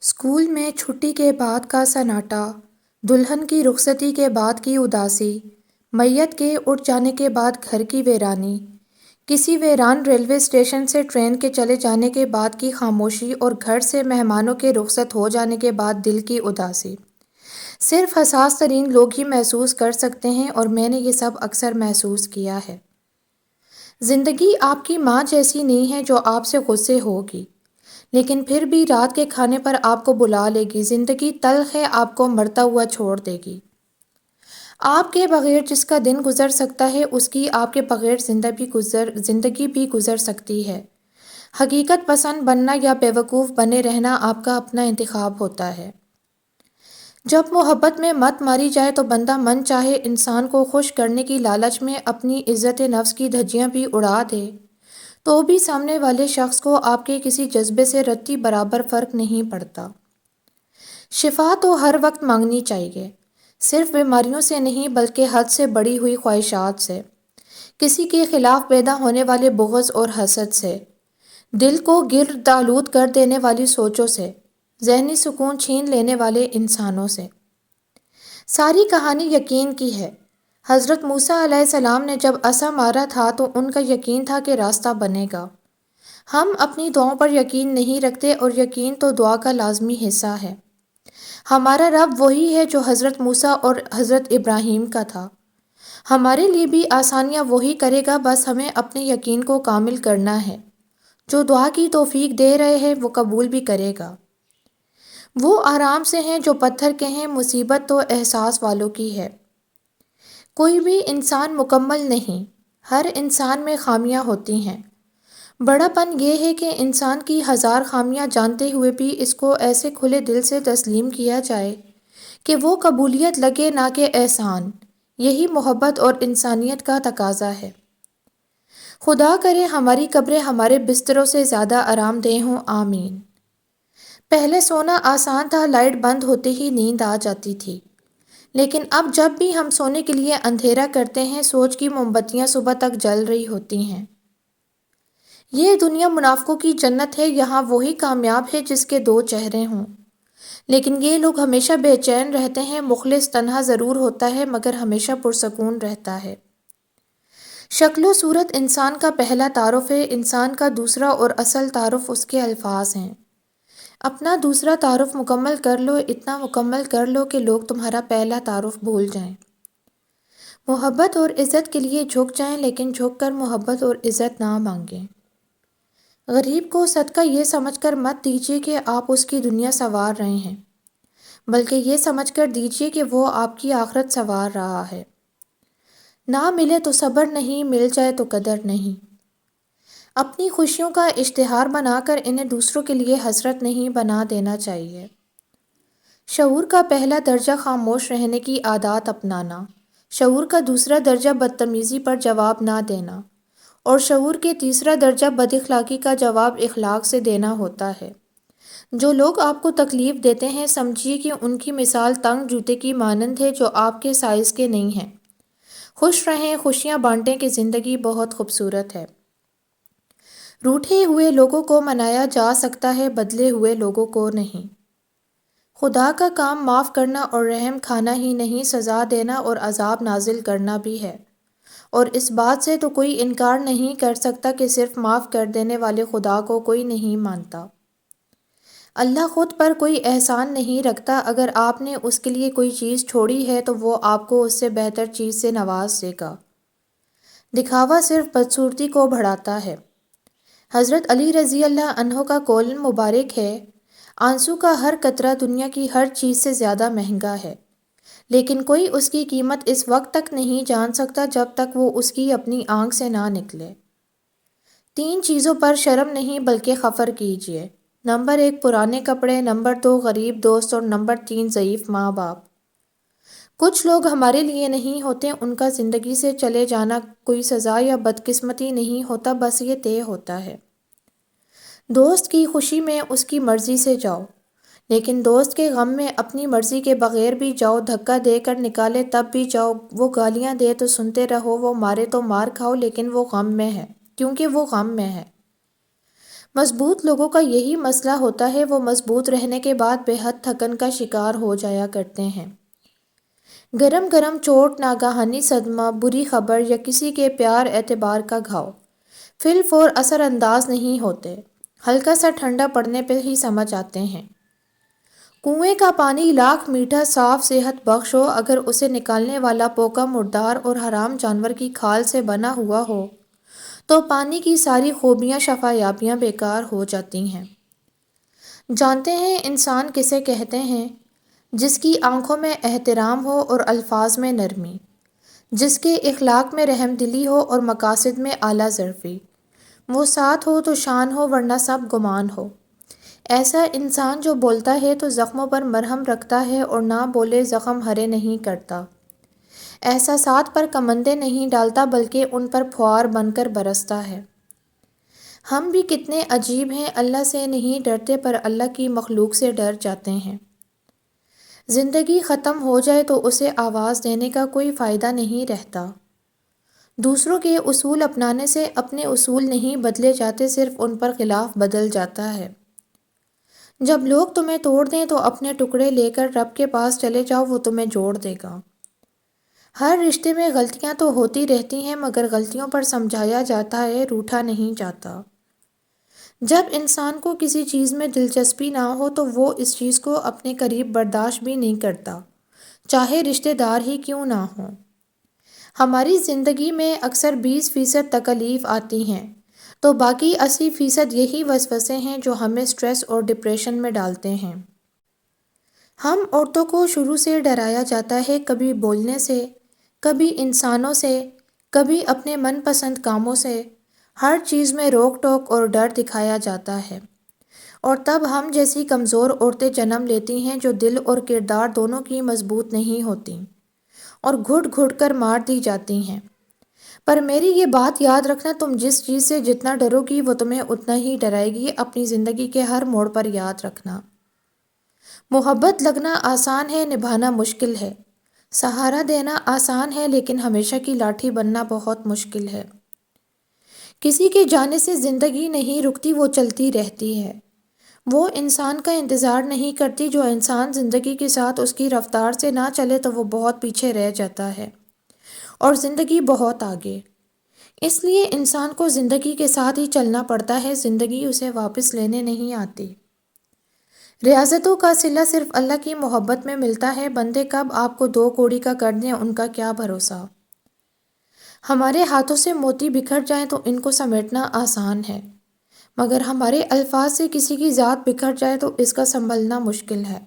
School میں چھٹی کے بعد کا سناٹا، دلہن کی رخصتی کے بعد کی اداسی، میت کے اٹھ جانے کے بعد گھر کی ویرانی، کسی ویران ریلوے اسٹیشن سے ٹرین کے چلے جانے کے بعد کی خاموشی اور گھر سے مہمانوں کے رخصت ہو جانے کے بعد دل کی اداسی، صرف حساس ترین لوگ ہی محسوس کر سکتے ہیں اور میں نے یہ سب اکثر محسوس کیا ہے۔ زندگی آپ کی ماں جیسی نہیں ہے جو آپ سے غصے ہوگی، لیکن پھر بھی رات کے کھانے پر آپ کو بلا لے گی۔ زندگی تلخ ہے، آپ کو مرتا ہوا چھوڑ دے گی۔ آپ کے بغیر جس کا دن گزر سکتا ہے، اس کی آپ کے بغیر زندگی بھی گزر سکتی ہے۔ حقیقت پسند بننا یا بیوقوف بنے رہنا آپ کا اپنا انتخاب ہوتا ہے۔ جب محبت میں مت ماری جائے تو بندہ من چاہے انسان کو خوش کرنے کی لالچ میں اپنی عزت نفس کی دھجیاں بھی اڑا دے، تو بھی سامنے والے شخص کو آپ کے کسی جذبے سے رتی برابر فرق نہیں پڑتا۔ شفا تو ہر وقت مانگنی چاہیے، صرف بیماریوں سے نہیں بلکہ حد سے بڑھی ہوئی خواہشات سے، کسی کے خلاف پیدا ہونے والے بغض اور حسد سے، دل کو گرد آلود کر دینے والی سوچوں سے، ذہنی سکون چھین لینے والے انسانوں سے۔ ساری کہانی یقین کی ہے۔ حضرت موسیٰ علیہ السلام نے جب عصا مارا تھا تو ان کا یقین تھا کہ راستہ بنے گا۔ ہم اپنی دعاؤں پر یقین نہیں رکھتے، اور یقین تو دعا کا لازمی حصہ ہے۔ ہمارا رب وہی ہے جو حضرت موسیٰ اور حضرت ابراہیم کا تھا۔ ہمارے لیے بھی آسانیاں وہی کرے گا، بس ہمیں اپنے یقین کو کامل کرنا ہے۔ جو دعا کی توفیق دے رہے ہیں وہ قبول بھی کرے گا۔ وہ آرام سے ہیں جو پتھر کے ہیں، مصیبت تو احساس والوں کی ہے۔ کوئی بھی انسان مکمل نہیں، ہر انسان میں خامیاں ہوتی ہیں۔ بڑا پن یہ ہے کہ انسان کی ہزار خامیاں جانتے ہوئے بھی اس کو ایسے کھلے دل سے تسلیم کیا جائے کہ وہ قبولیت لگے نہ کہ احسان۔ یہی محبت اور انسانیت کا تقاضا ہے۔ خدا کرے ہماری قبریں ہمارے بستروں سے زیادہ آرام دہ ہوں، آمین۔ پہلے سونا آسان تھا، لائٹ بند ہوتے ہی نیند آ جاتی تھی، لیکن اب جب بھی ہم سونے کے لیے اندھیرا کرتے ہیں، سوچ کی موم بتیاں صبح تک جل رہی ہوتی ہیں۔ یہ دنیا منافقوں کی جنت ہے، یہاں وہی کامیاب ہے جس کے دو چہرے ہوں، لیکن یہ لوگ ہمیشہ بے چین رہتے ہیں۔ مخلص تنہا ضرور ہوتا ہے مگر ہمیشہ پرسکون رہتا ہے۔ شکل و صورت انسان کا پہلا تعارف ہے، انسان کا دوسرا اور اصل تعارف اس کے الفاظ ہیں۔ اپنا دوسرا تعارف مکمل کر لو، اتنا مکمل کر لو کہ لوگ تمہارا پہلا تعارف بھول جائیں۔ محبت اور عزت کے لیے جھک جائیں، لیکن جھک کر محبت اور عزت نہ مانگیں۔ غریب کو صدقہ یہ سمجھ کر مت دیجیے کہ آپ اس کی دنیا سنوار رہے ہیں، بلکہ یہ سمجھ کر دیجیے کہ وہ آپ کی آخرت سنوار رہا ہے۔ نہ ملے تو صبر نہیں، مل جائے تو قدر نہیں۔ اپنی خوشیوں کا اشتہار بنا کر انہیں دوسروں کے لیے حسرت نہیں بنا دینا چاہیے۔ شعور کا پہلا درجہ خاموش رہنے کی عادات اپنانا، شعور کا دوسرا درجہ بدتمیزی پر جواب نہ دینا، اور شعور کے تیسرا درجہ بد اخلاقی کا جواب اخلاق سے دینا ہوتا ہے۔ جو لوگ آپ کو تکلیف دیتے ہیں، سمجھیے کہ ان کی مثال تنگ جوتے کی مانند ہے جو آپ کے سائز کے نہیں ہیں۔ خوش رہیں، خوشیاں بانٹیں کہ زندگی بہت خوبصورت ہے۔ روٹھے ہوئے لوگوں کو منایا جا سکتا ہے، بدلے ہوئے لوگوں کو نہیں۔ خدا کا کام معاف کرنا اور رحم کھانا ہی نہیں، سزا دینا اور عذاب نازل کرنا بھی ہے، اور اس بات سے تو کوئی انکار نہیں کر سکتا کہ صرف معاف کر دینے والے خدا کو کوئی نہیں مانتا۔ اللہ خود پر کوئی احسان نہیں رکھتا، اگر آپ نے اس کے لیے کوئی چیز چھوڑی ہے تو وہ آپ کو اس سے بہتر چیز سے نواز دے گا۔ دکھاوا صرف بدصورتی کو بڑھاتا ہے۔ حضرت علی رضی اللہ عنہ کا قول مبارک ہے، آنسو کا ہر قطرہ دنیا کی ہر چیز سے زیادہ مہنگا ہے، لیکن کوئی اس کی قیمت اس وقت تک نہیں جان سکتا جب تک وہ اس کی اپنی آنکھ سے نہ نکلے۔ 3 چیزوں پر شرم نہیں بلکہ فخر کیجیے۔ نمبر 1 پرانے کپڑے، نمبر 2 غریب دوست، اور نمبر 3 ضعیف ماں باپ۔ کچھ لوگ ہمارے لیے نہیں ہوتے، ان کا زندگی سے چلے جانا کوئی سزا یا بدقسمتی نہیں ہوتا، بس یہ طے ہوتا ہے۔ دوست کی خوشی میں اس کی مرضی سے جاؤ، لیکن دوست کے غم میں اپنی مرضی کے بغیر بھی جاؤ، دھکا دے کر نکالے تب بھی جاؤ، وہ گالیاں دے تو سنتے رہو، وہ مارے تو مار کھاؤ، لیکن وہ غم میں ہے، کیونکہ وہ غم میں ہے۔ مضبوط لوگوں کا یہی مسئلہ ہوتا ہے، وہ مضبوط رہنے کے بعد بے حد تھکن کا شکار ہو جایا کرتے ہیں۔ گرم گرم چوٹ، ناگہانی صدمہ، بری خبر یا کسی کے پیار اعتبار کا گھاؤ فی الفور اثر انداز نہیں ہوتے، ہلکا سا ٹھنڈا پڑنے پہ ہی سمجھ آتے ہیں۔ کنویں کا پانی لاکھ میٹھا صاف صحت بخش ہو، اگر اسے نکالنے والا پوکا مردار اور حرام جانور کی کھال سے بنا ہوا ہو تو پانی کی ساری خوبیاں شفا یابیاں بیکار ہو جاتی ہیں۔ جانتے ہیں انسان کسے کہتے ہیں؟ جس کی آنکھوں میں احترام ہو اور الفاظ میں نرمی، جس کے اخلاق میں رحم دلی ہو اور مقاصد میں اعلیٰ ظرفی۔ وہ ساتھ ہو تو شان ہو، ورنہ سب گمان ہو۔ ایسا انسان جو بولتا ہے تو زخموں پر مرہم رکھتا ہے اور نہ بولے زخم ہرے نہیں کرتا۔ احساسات پر کمندیں نہیں ڈالتا بلکہ ان پر پھوار بن کر برستا ہے۔ ہم بھی کتنے عجیب ہیں، اللہ سے نہیں ڈرتے پر اللہ کی مخلوق سے ڈر جاتے ہیں۔ زندگی ختم ہو جائے تو اسے آواز دینے کا کوئی فائدہ نہیں رہتا۔ دوسروں کے اصول اپنانے سے اپنے اصول نہیں بدلے جاتے، صرف ان پر خلاف بدل جاتا ہے۔ جب لوگ تمہیں توڑ دیں تو اپنے ٹکڑے لے کر رب کے پاس چلے جاؤ، وہ تمہیں جوڑ دے گا۔ ہر رشتے میں غلطیاں تو ہوتی رہتی ہیں، مگر غلطیوں پر سمجھایا جاتا ہے، روٹھا نہیں جاتا۔ جب انسان کو کسی چیز میں دلچسپی نہ ہو تو وہ اس چیز کو اپنے قریب برداشت بھی نہیں کرتا، چاہے رشتے دار ہی کیوں نہ ہوں۔ ہماری زندگی میں اکثر 20% تکالیف آتی ہیں تو باقی 80% یہی وسوسے ہیں جو ہمیں سٹریس اور ڈپریشن میں ڈالتے ہیں۔ ہم عورتوں کو شروع سے ڈرایا جاتا ہے، کبھی بولنے سے، کبھی انسانوں سے، کبھی اپنے من پسند کاموں سے، ہر چیز میں روک ٹوک اور ڈر دکھایا جاتا ہے، اور تب ہم جیسی کمزور عورتیں جنم لیتی ہیں جو دل اور کردار دونوں کی مضبوط نہیں ہوتیں اور گھٹ گھٹ کر مار دی جاتی ہیں۔ پر میری یہ بات یاد رکھنا، تم جس چیز سے جتنا ڈرو گی وہ تمہیں اتنا ہی ڈرائے گی، اپنی زندگی کے ہر موڑ پر یاد رکھنا۔ محبت لگنا آسان ہے، نبھانا مشکل ہے۔ سہارا دینا آسان ہے، لیکن ہمیشہ کی لاٹھی بننا بہت مشکل ہے۔ کسی کے جانے سے زندگی نہیں رکتی، وہ چلتی رہتی ہے۔ وہ انسان کا انتظار نہیں کرتی، جو انسان زندگی کے ساتھ اس کی رفتار سے نہ چلے تو وہ بہت پیچھے رہ جاتا ہے اور زندگی بہت آگے۔ اس لیے انسان کو زندگی کے ساتھ ہی چلنا پڑتا ہے، زندگی اسے واپس لینے نہیں آتی۔ ریاضتوں کا صلہ صرف اللہ کی محبت میں ملتا ہے، بندے کب آپ کو 2 کوڑی کا کر دیں ان کا کیا بھروسہ۔ ہمارے ہاتھوں سے موتی بکھر جائیں تو ان کو سمیٹنا آسان ہے، مگر ہمارے الفاظ سے کسی کی ذات بکھر جائے تو اس کا سنبھلنا مشکل ہے۔